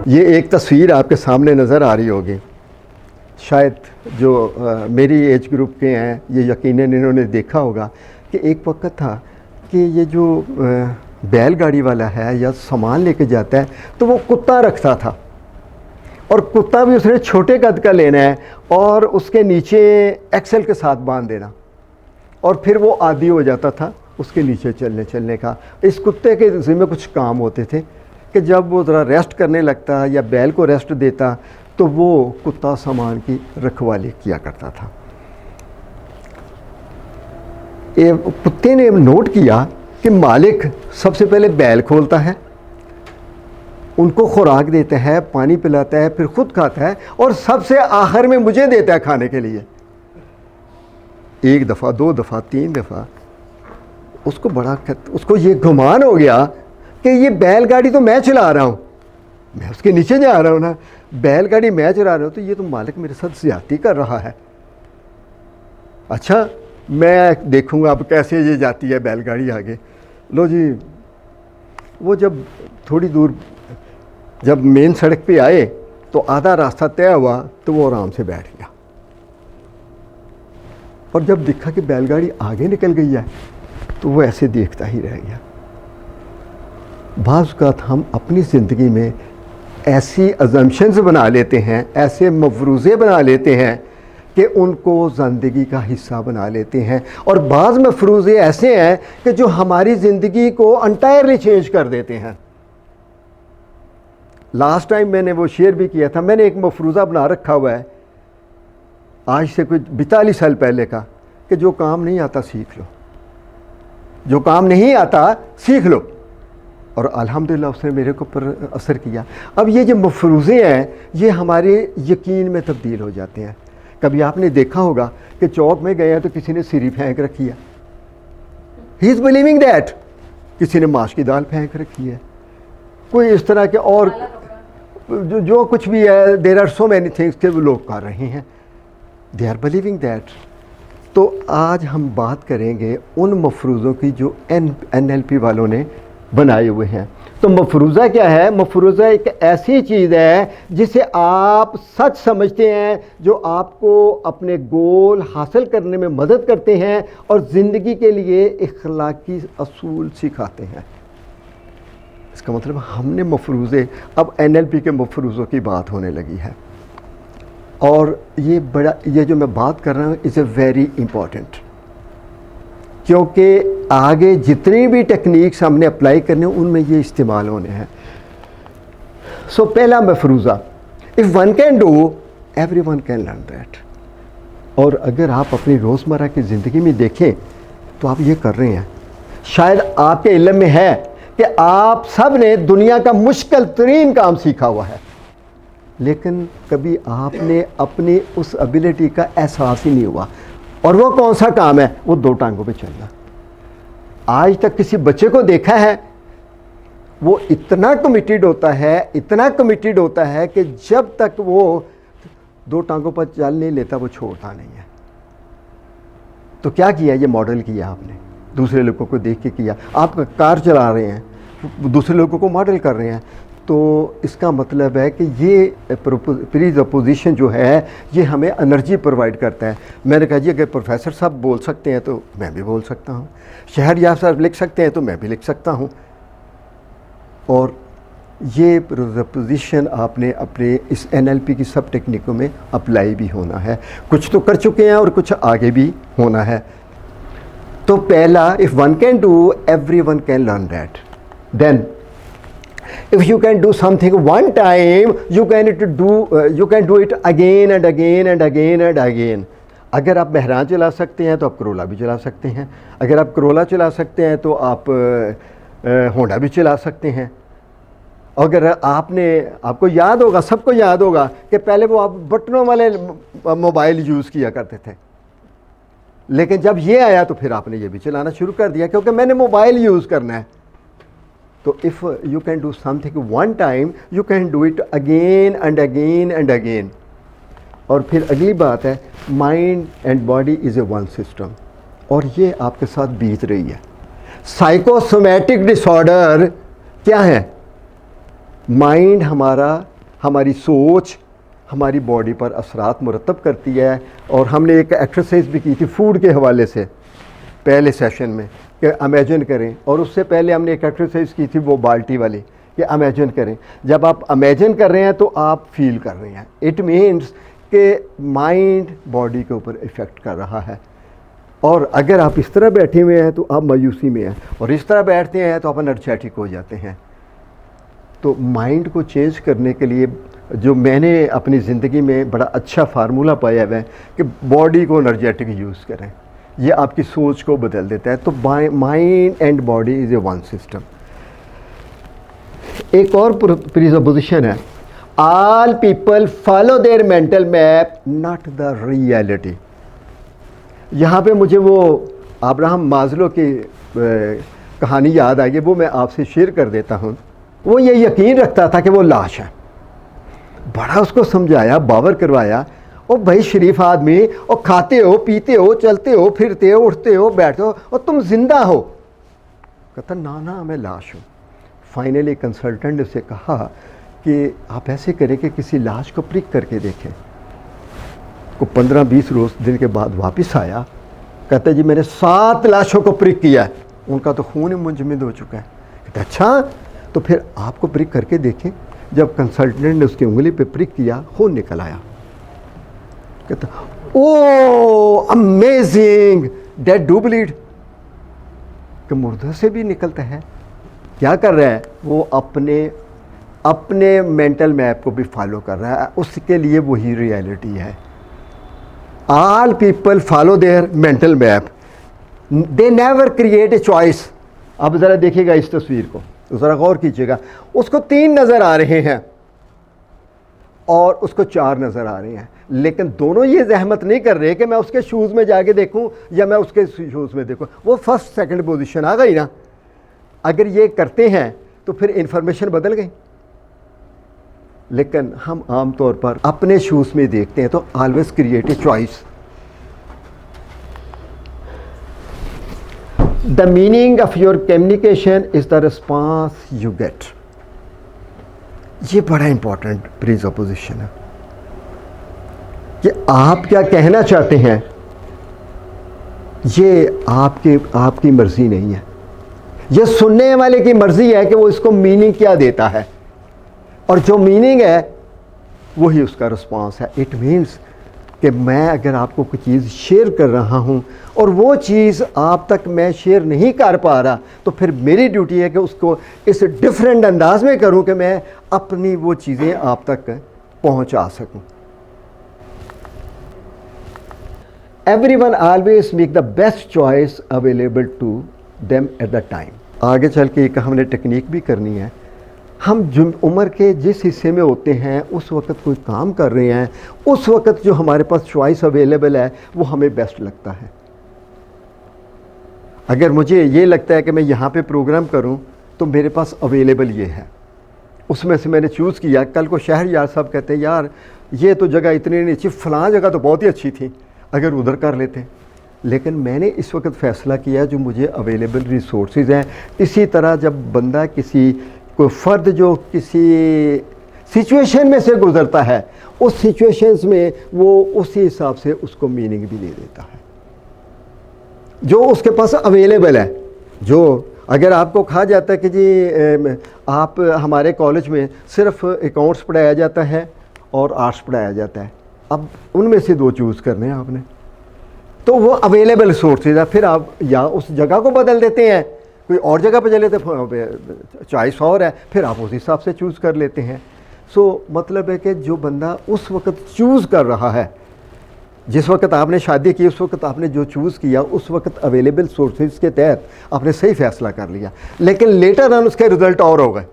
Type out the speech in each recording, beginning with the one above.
ये एक तस्वीर आपके सामने नज़र आ रही होगी, शायद जो मेरी एज ग्रुप के हैं ये यकीनन इन्होंने देखा होगा कि एक वक्त था कि ये जो बैलगाड़ी वाला है या सामान लेके जाता है तो वो कुत्ता रखता था, और कुत्ता भी उसने छोटे कद का लेना है और उसके नीचे एक्सेल के साथ बांध देना, और फिर वो आदी हो जाता था उसके नीचे चलने का। इस कुत्ते के ज़िम्मे कुछ काम होते थे कि जब वो ज़रा रेस्ट करने लगता या बैल को रेस्ट देता तो वो कुत्ता सामान की रखवाली किया करता था। कुत्ते ने नोट किया कि मालिक सबसे पहले बैल खोलता है, उनको खुराक देता है, पानी पिलाता है, फिर खुद खाता है और सबसे आखिर में मुझे देता है खाने के लिए। एक दफ़ा, दो दफ़ा, तीन दफ़ा उसको ये गुमान हो गया कि ये बैलगाड़ी तो मैं चला रहा हूँ, मैं उसके नीचे जा रहा हूँ ना, बैलगाड़ी मैं चला रहा हूँ तो ये तो मालिक मेरे साथ ज़्यादती कर रहा है। अच्छा, मैं देखूँगा अब कैसे ये जाती है बैलगाड़ी आगे। लो जी, वो जब थोड़ी दूर जब मेन सड़क पे आए तो आधा रास्ता तय हुआ तो वो आराम से बैठ गया, और जब देखा कि बैलगाड़ी आगे निकल गई है तो वो ऐसे देखता ही रह गया। बाज़ औक़ात हम अपनी ज़िंदगी में ऐसी अज़म्पशंस बना लेते हैं, ऐसे मफरूज़े बना लेते हैं कि उनको ज़िंदगी का हिस्सा बना लेते हैं, और बाज़ मफरूज़े ऐसे हैं कि जो हमारी ज़िंदगी को एंटायरली चेंज कर देते हैं। लास्ट टाइम मैंने वो शेयर भी किया था, मैंने एक मफरूज़ा बना रखा हुआ है आज से कुछ 42 साल पहले का, कि जो काम नहीं आता सीख लो, जो काम नहीं आता सीख लो, और अल्हम्दुलिल्लाह उसने मेरे को पर असर किया। अब ये जो मफरूज़े हैं ये हमारे यकीन में तब्दील हो जाते हैं। कभी आपने देखा होगा कि चौक में गए हैं तो किसी ने सिरी फेंक रखी है, ही इज़ बिलीविंग दैट, किसी ने माश की दाल फेंक रखी है, कोई इस तरह के और जो कुछ भी है, there are so many things के वो लोग कर रहे हैं, दे आर बिलीविंग दैट। तो आज हम बात करेंगे उन मफरूज़ों की जो NLP वालों ने बनाए हुए हैं। तो मफरूज़ा क्या है? मफरूज़ा एक ऐसी चीज़ है जिसे आप सच समझते हैं, जो आपको अपने गोल हासिल करने में मदद करते हैं और ज़िंदगी के लिए इखलाकी असूल सिखाते हैं। इसका मतलब हमने मफरूज़े, अब NLP के मफरूज़ों की बात होने लगी है, और ये जो मैं बात कर रहा हूँ इज़ ए वेरी इम्पॉर्टेंट, क्योंकि आगे जितनी भी टेक्निक्स हमने अप्लाई करने उनमें ये इस्तेमाल होने हैं। सो पहला मफरूज़ा, if one can do every one can learn that. और अगर आप अपनी रोज़मर्रा की ज़िंदगी में देखें तो आप ये कर रहे हैं। शायद आपके इल्म में है कि आप सब ने दुनिया का मुश्किल तरीन काम सीखा हुआ है, लेकिन कभी आपने अपनी उस एबिलिटी का एहसास ही नहीं हुआ। और वो कौन सा काम है? वो दो टांगों पे चलना। आज तक किसी बच्चे को देखा है वो इतना कमिटेड होता है कि जब तक वो दो टांगों पर चल नहीं लेता वो छोड़ता नहीं है। तो क्या किया? ये मॉडल किया आपने, दूसरे लोगों को देख के किया। आप कार चला रहे हैं, दूसरे लोगों को मॉडल कर रहे हैं, तो इसका मतलब है कि ये प्रीसपोजिशन जो है ये हमें एनर्जी प्रोवाइड करता है। मैंने कहा जी अगर प्रोफेसर साहब बोल सकते हैं तो मैं भी बोल सकता हूँ, शहरयार साहब लिख सकते हैं तो मैं भी लिख सकता हूँ। और ये प्रीसपोजिशन आपने अपने इस NLP की सब टेक्निकों में अप्लाई भी होना है। कुछ तो कर चुके हैं और कुछ आगे भी होना है। तो पहला, if one can do every one can learn that. Then if you can do something one time, you can do it again and again and again and again. अगर आप महरान चला सकते हैं तो आप करोला भी चला सकते हैं, अगर आप करोला चला सकते हैं तो आप होंडा भी चला सकते हैं। अगर आपको याद होगा, सबको याद होगा कि पहले वो आप बटनों वाले मोबाइल यूज़ किया करते थे, लेकिन जब ये आया तो फिर आपने ये भी चलाना शुरू कर दिया क्योंकि मैंने मोबाइल यूज़ करना है। तो if you can do something one time, you can do it again and again and again. और फिर अगली बात है, mind and body is a one system, और ये आपके साथ बीत रही है। साइकोसोमैटिक डिसऑर्डर क्या है? माइंड हमारा हमारी सोच हमारी बॉडी पर असरात मुरतब करती है। और हमने एक एक्सरसाइज भी की थी फूड के हवाले से पहले सेशन में कि इमेजिन करें, और उससे पहले हमने एक एक्सरसाइज की थी वो बाल्टी वाली कि इमेजिन करें। जब आप इमेजिन कर रहे हैं तो आप फील कर रहे हैं, इट मीन्स कि माइंड बॉडी के ऊपर इफ़ेक्ट कर रहा है। और अगर आप इस तरह बैठे हुए हैं तो आप मायूसी में हैं, और इस तरह बैठते हैं तो आप एनर्जेटिक हो जाते हैं। तो माइंड को चेंज करने के लिए जो मैंने अपनी ज़िंदगी में बड़ा अच्छा फार्मूला पाया हुआ है कि बॉडी को एनर्जेटिक यूज़ करें, ये आपकी सोच को बदल देता है। तो mind and body is a one system. एक और प्रिसपोजिशन है, all people follow their mental map not the reality. यहाँ पे मुझे वो अब्राहम मास्लो की कहानी याद आई है, वो मैं आपसे शेयर कर देता हूँ। वो ये यकीन रखता था कि वो लाश है, बड़ा उसको समझाया, बावर करवाया, और भाई शरीफ आदमी, और खाते हो पीते हो चलते हो फिरते हो उठते हो बैठते हो और तुम जिंदा हो। कहता ना ना मैं लाश हूँ। फाइनली कंसल्टेंट ने उसे कहा कि आप ऐसे करें कि किसी लाश को प्रिक करके देखें। को 15-20 रोज दिन के बाद वापस आया, कहता जी मैंने 7 लाशों को प्रिक किया है, उनका तो खून ही मुंजमद हो चुका है। कहता अच्छा तो फिर आपको प्रिक करके देखें। जब कंसल्टेंट ने उसकी उंगली पे प्रिक किया, खून निकल आया। कहता ओ अमेजिंग, डेड डू ब्लीड, कि मुर्दे से भी निकलता है। क्या कर रहा है वो? अपने मेंटल मैप को भी फॉलो कर रहा है, उसके लिए वही रियलिटी है। All people follow their mental map, they never create a choice. अब ज़रा देखिएगा इस तस्वीर को, ज़रा गौर कीजिएगा। उसको 3 नज़र आ रहे हैं और उसको 4 नज़र आ रहे हैं, लेकिन दोनों ये जहमत नहीं कर रहे कि मैं उसके शूज़ में जाके देखूं या मैं उसके शूज़ में देखूं। वो फर्स्ट सेकंड पोजीशन आ गई ना। अगर ये करते हैं तो फिर इंफॉर्मेशन बदल गई। लेकिन हम आम तौर पर अपने शूज़ में देखते हैं, तो always create a choice. The meaning of your communication is the response you get. ये बड़ा इंपॉर्टेंट प्रीसपोजिशन है कि आप क्या कहना चाहते हैं, ये आपकी मर्जी नहीं है, ये सुनने वाले की मर्जी है कि वो इसको मीनिंग क्या देता है, और जो मीनिंग है वही उसका रिस्पॉन्स है। इट मीन्स कि मैं अगर आपको कोई चीज़ शेयर कर रहा हूँ और वो चीज़ आप तक मैं शेयर नहीं कर पा रहा, तो फिर मेरी ड्यूटी है कि उसको इस डिफरेंट अंदाज में करूँ कि मैं अपनी वो चीज़ें आप तक पहुँचा सकूँ। Everyone always make the best choice available to them at the time. आगे चल के एक हमने टेक्निक भी करनी है। हम जो उम्र के जिस हिस्से में होते हैं, उस वक्त कोई काम कर रहे हैं, उस वक्त जो हमारे पास चॉइस अवेलेबल है वो हमें बेस्ट लगता है। अगर मुझे ये लगता है कि मैं यहाँ पे प्रोग्राम करूँ तो मेरे पास अवेलेबल ये है, उसमें से मैंने चूज़ किया। कल को शहरयार साहब कहते हैं यार ये तो जगह इतनी नहीं अच्छी, फ़लाँ जगह तो बहुत ही अच्छी थी, अगर उधर कर लेते। लेकिन मैंने इस वक्त फ़ैसला किया जो मुझे अवेलेबल रिसोर्सेज हैं। इसी तरह जब बंदा कोई फ़र्द जो किसी सिचुएशन में से गुज़रता है, उस सिचुएशंस में वो उसी हिसाब से उसको मीनिंग भी दे देता है जो उसके पास अवेलेबल है। जो अगर आपको कहा जाता है कि जी आप हमारे कॉलेज में सिर्फ अकाउंट्स पढ़ाया जाता है और आर्ट्स पढ़ाया जाता है, अब उनमें से 2 चूज़ करने हैं आपने, तो वो अवेलेबल सोर्सेज है। फिर आप या उस जगह को बदल देते हैं, कोई और जगह पे चले तो चॉइस और है, फिर आप उस हिसाब से चूज़ कर लेते हैं। सो मतलब है कि जो बंदा उस वक्त चूज़ कर रहा है, जिस वक्त आपने शादी की उस वक्त आपने जो चूज़ किया, उस वक्त अवेलेबल सोर्सेज के तहत आपने सही फैसला कर लिया, लेकिन लेटर ऑन उसके रिज़ल्ट और हो गए।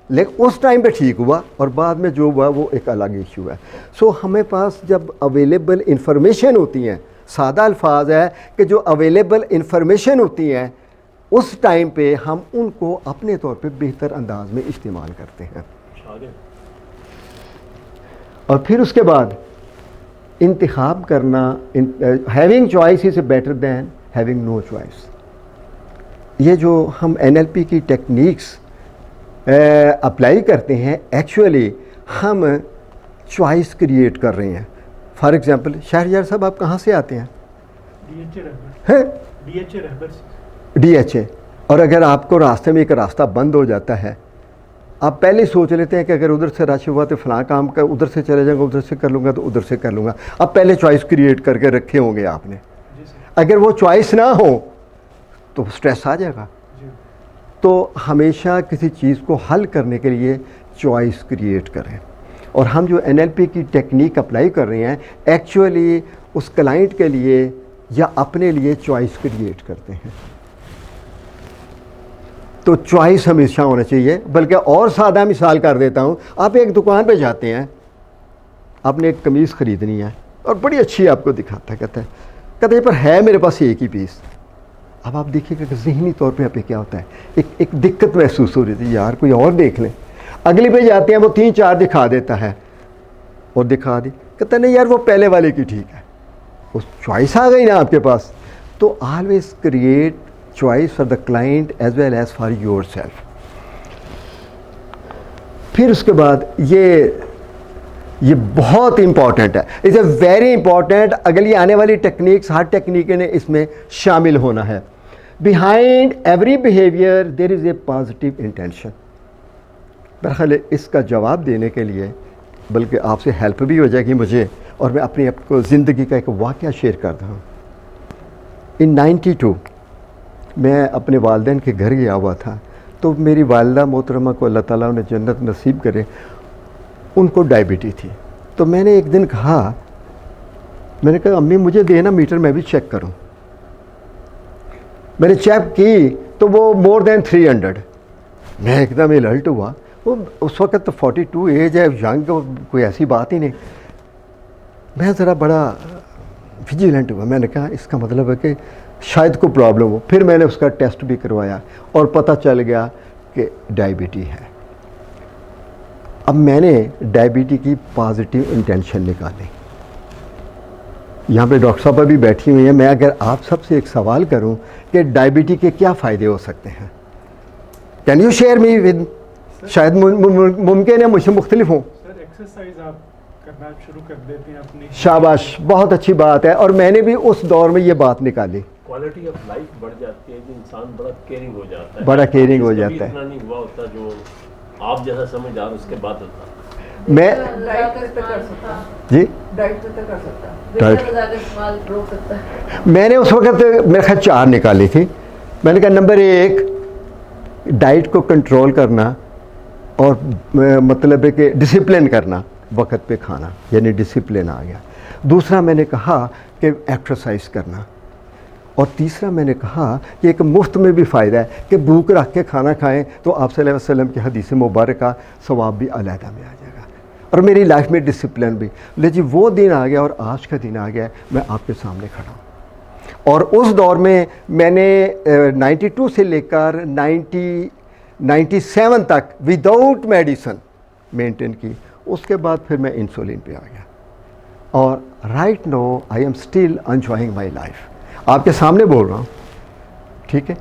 लेकिन उस टाइम पे ठीक हुआ और बाद में जो हुआ वो एक अलग इशू है। सो हमें पास जब अवेलेबल इंफॉर्मेशन होती हैं, सादा अल्फाज है कि जो अवेलेबल इंफॉर्मेशन होती हैं उस टाइम पे हम उनको अपने तौर पे बेहतर अंदाज में इस्तेमाल करते हैं। और फिर उसके बाद इंतखाब करना, having choice is better than having no choice. ये जो हम NLP की टेक्निक्स अप्लाई करते हैं, एक्चुअली हम चॉइस क्रिएट कर रहे हैं। फॉर एग्जांपल शहरयार साहब, आप कहाँ से आते हैं? DHA। और अगर आपको रास्ते में एक रास्ता बंद हो जाता है, आप पहले ही सोच लेते हैं कि अगर उधर से रश हुआ तो फ़लाँ काम का उधर से चले जाऊँगा, उधर से कर लूँगा तो उधर से कर लूँगा। अब पहले चॉइस क्रिएट करके रखे होंगे आपने। अगर वो चॉइस ना हो तो स्ट्रेस आ जाएगा। तो हमेशा किसी चीज़ को हल करने के लिए चॉइस क्रिएट करें। और हम जो NLP की टेक्निक अप्लाई कर रहे हैं, एक्चुअली उस क्लाइंट के लिए या अपने लिए चॉइस क्रिएट करते हैं। तो चॉइस हमेशा होना चाहिए। बल्कि और सादा मिसाल कर देता हूँ, आप एक दुकान पे जाते हैं, आपने एक कमीज़ ख़रीदनी है और बड़ी अच्छी आपको दिखाता है, कहते पर है मेरे पास एक ही पीस। अब आप देखिएगा कि ज़हनी तौर पे यहाँ पे क्या होता है, एक दिक्कत महसूस हो रही थी, यार कोई और देख लें। अगले पे जाते हैं, वो 3-4 दिखा देता है और दिखा दी, कहता नहीं यार वो पहले वाले की ठीक है। उस चॉइस आ गई ना आपके पास। तो always create choice for the client as well as for yourself. फिर उसके बाद ये बहुत इंपॉर्टेंट है, इट्स ए वेरी इंपॉर्टेंट। अगली आने वाली टेक्निक्स, हर टेक्निक ने इसमें शामिल होना है। Behind every behaviour there is a positive intention. बहरहाल इसका जवाब देने के लिए, बल्कि आपसे हेल्प भी हो जाएगी मुझे, और मैं अपनी आपको ज़िंदगी का एक वाक़या शेयर करता हूँ। इन 92 मैं अपने वालिदैन के घर गया हुआ था। तो मेरी वालिदा मोहतरमा को अल्लाह ताला उन्हें जन्नत नसीब करे, उनको डायबिटीज़ थी। तो मैंने एक दिन कहा, मैंने कहा अम्मी मुझे देना मीटर, मैं भी चेक करूं। मैंने चेक की तो वो मोर देन 300। मैं एकदम अलर्ट हुआ। वो उस वक़्त तो 42 एज है, यंग, कोई ऐसी बात ही नहीं। मैं ज़रा बड़ा विजिलेंट हुआ। मैंने कहा इसका मतलब है कि शायद कोई प्रॉब्लम हो। फिर मैंने उसका टेस्ट भी करवाया और पता चल गया कि डायबिटीज़ है। अब मैंने डायबिटीज़ की पॉजिटिव इंटेंशन निकाली। यहाँ पे डॉक्टर साहब भी बैठी हुई हैं। मैं अगर आप सबसे एक सवाल करूँ कि डायबिटीज़ के क्या फ़ायदे हो सकते हैं, can you share me with, शायद मुमकिन है मुझसे मुख्तलिफ हों। सर एक्सरसाइज आप करना शुरू कर देते हैं अपनी। शाबाश, बहुत अच्छी बात है। और मैंने भी उस दौर में ये बात निकाली। क्वालिटी ऑफ लाइफ बढ़ जाती है कि इंसान बड़ा केयरिंग हो जाता है, बड़ा केयरिंग हो जाता है। इतना नहीं हुआ होता जो आप जैसा समझदार उसके बाद होता। मैं डाइट पे कर सकता है। जी डाइट पे तो कर सकता है। डाइट इस्तेमाल रोक सकता है। मैंने उस वक्त मेरे ख्याल 4 निकाली थी। मैंने कहा नंबर 1 डाइट को कंट्रोल करना, और मतलब है कि डिसिप्लिन करना, वक्त पे खाना, यानी डिसिप्लिन आ गया। दूसरा मैंने कहा कि एक्सरसाइज करना। और तीसरा मैंने कहा कि एक मुफ्त में भी फ़ायदा है कि भूख रख के खाना खाएं तो आप सल्लल्लाहु अलैहि वसल्लम की हदीस मुबारक का सवाब भी अलहदा में आ जाएगा। और मेरी लाइफ में डिसिप्लिन भी। लेकिन वो दिन आ गया और आज का दिन आ गया, मैं आपके सामने खड़ा हूँ। और उस दौर में मैंने 92 से लेकर 97 तक विदाउट मेडिसिन मेंटेन की। उसके बाद फिर मैं इंसुलिन पे आ गया। और right now I am still enjoying my life. आपके सामने बोल रहा हूँ, ठीक है।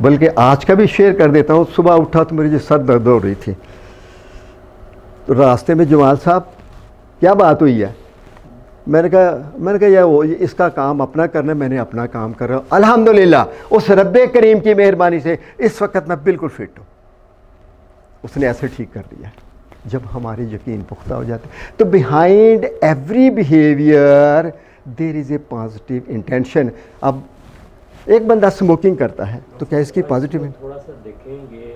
बल्कि आज का भी शेयर कर देता हूँ। सुबह उठा तो मेरी जो सर दर्द हो रही थी, तो रास्ते में जमाल साहब क्या बात हुई है, मैंने कहा यार वो इसका काम अपना करना, मैंने अपना काम कर रहा हूँ अल्हम्दुलिल्लाह। उस रब्बे करीम की मेहरबानी से इस वक्त मैं बिल्कुल फिट हूँ। उसने ऐसे ठीक कर दिया जब हमारे यकीन पुख्ता हो जाते। तो behind every behaviour there is a positive intention. अब एक बंदा स्मोकिंग करता है तो क्या इसकी पॉजिटिव है? थोड़ा सा देखेंगे,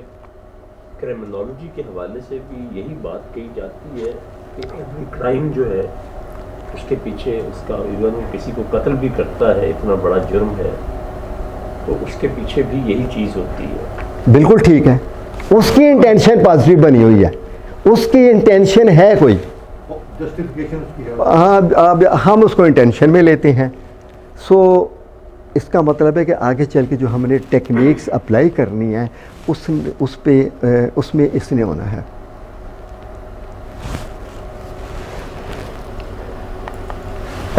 क्रिमिनोलॉजी के हवाले से भी यही बात कही जाती है कि एवरी क्राइम जो है उसके पीछे उसका, इवन किसी को कत्ल भी करता है, इतना बड़ा जुर्म है, तो उसके पीछे भी यही चीज़ होती है। बिल्कुल ठीक है, उसकी इंटेंशन पॉजिटिव बनी हुई है, उसकी इंटेंशन है कोई जस्टिफिकेशन उसकी है। हाँ, अब हम उसको इंटेंशन में लेते हैं। सो इसका मतलब है कि आगे चल के जो हमने टेक्निक्स अप्लाई करनी है उसमें इसने होना है।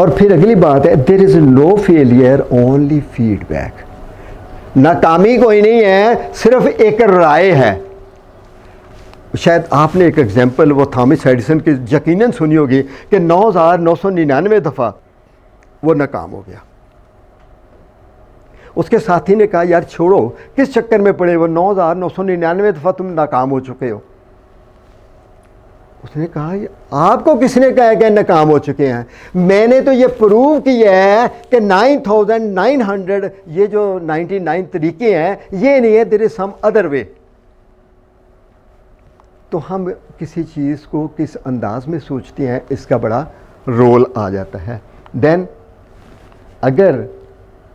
और फिर अगली बात है, there is no failure only feedback. नाकामी कोई नहीं है, सिर्फ एक राय है। शायद आपने एक एग्जांपल वो थॉमस एडिसन की यकीनन सुनी होगी कि 9,999 दफ़ा वो नाकाम हो गया। उसके साथी ने कहा यार छोड़ो, किस चक्कर में पड़े, वो 9,999 दफ़ा तुम नाकाम हो चुके हो। उसने कहा आपको किसने कहा कि नाकाम हो चुके हैं, मैंने तो ये प्रूव किया है कि 9,900 ये जो 99 तरीके हैं ये नहीं है, there is some other way. तो हम किसी चीज़ को किस अंदाज में सोचते हैं इसका बड़ा रोल आ जाता है। देन अगर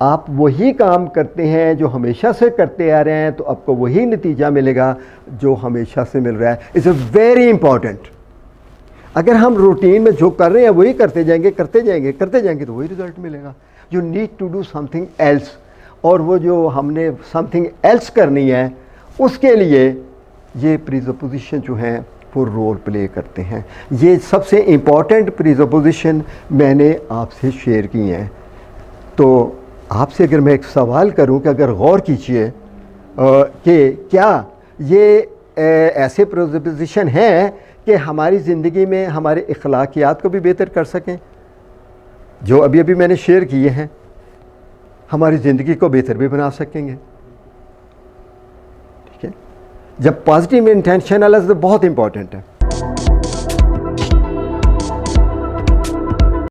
आप वही काम करते हैं जो हमेशा से करते आ रहे हैं तो आपको वही नतीजा मिलेगा जो हमेशा से मिल रहा है। It's a very important. अगर हम रूटीन में जो कर रहे हैं वही करते जाएंगे तो वही रिजल्ट मिलेगा। You need to do something else, और वो जो हमने समथिंग एल्स करनी है उसके लिए ये प्रीसपोजिशन जो हैं वो रोल प्ले करते हैं। ये सबसे इम्पॉर्टेंट प्रीसपोजिशन मैंने आपसे शेयर की हैं। तो आपसे अगर मैं एक सवाल करूं कि अगर गौर कीजिए कि क्या ये ऐसे प्रीसपोजिशन हैं कि हमारी ज़िंदगी में हमारे अखलाकियात को भी बेहतर कर सकें, जो अभी अभी मैंने शेयर किए हैं, हमारी ज़िंदगी को बेहतर भी बना सकेंगे। ठीक है, जब पॉजिटिव इंटेंशन वाला तो बहुत इंपॉर्टेंट है।